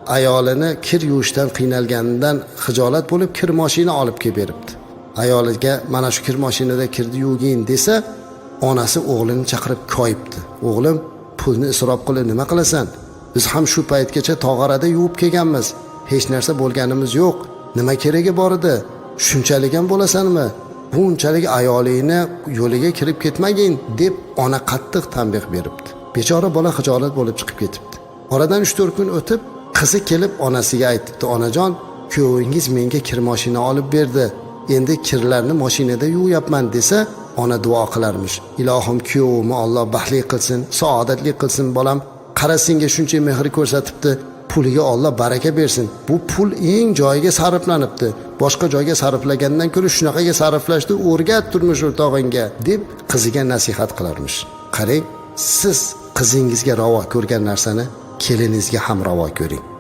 ayolini kir yuvishdan qiynalganidan xijolat bo'lib kir mashina olib kelib beribdi. Ayoliga mana shu kir mashinada kirni yuvgin desa, onasi o'g'lini chaqirib koyibdi. O'g'lim, pulni isrof qilib nima qilasan? Biz ham shu paytgacha tog'orada yuvib kelganmiz. Hech narsa bo'lganimiz yo'q. Nima keragi bor edi? Shunchalik ham bo'lasanmi? Bunchalik ayolingni yo'liga kirib ketmagin deb ona qattiq tanbeh beribdi. Bechora bola xijolat bo'lib chiqib ketibdi. Oradan 3-4 kun o'tib, qizi kelib onasiga aytibdi: "Onajon, kuyovingiz menga kir mashina olib berdi. Endi kirlarni mashinada yuvyapman" desa, ona duo qilarmish: "Ilohim, kuyovimni Alloh baxtli qilsin, saodatli qilsin bolam. Qara senga shuncha mehr ko'rsatibdi, puliga Alloh baraka bersin. Bu pul eng joyiga sarflanibdi. Boshqa joyga sarflagandan ko'ra shunaqaga sarflashni o'rgat turmush o'rtog'ingga" deb qiziga nasihat qilarmish. Qarang, siz qizingizga ravo ko'rgan narsani keliningizga ham ravo ko'ring.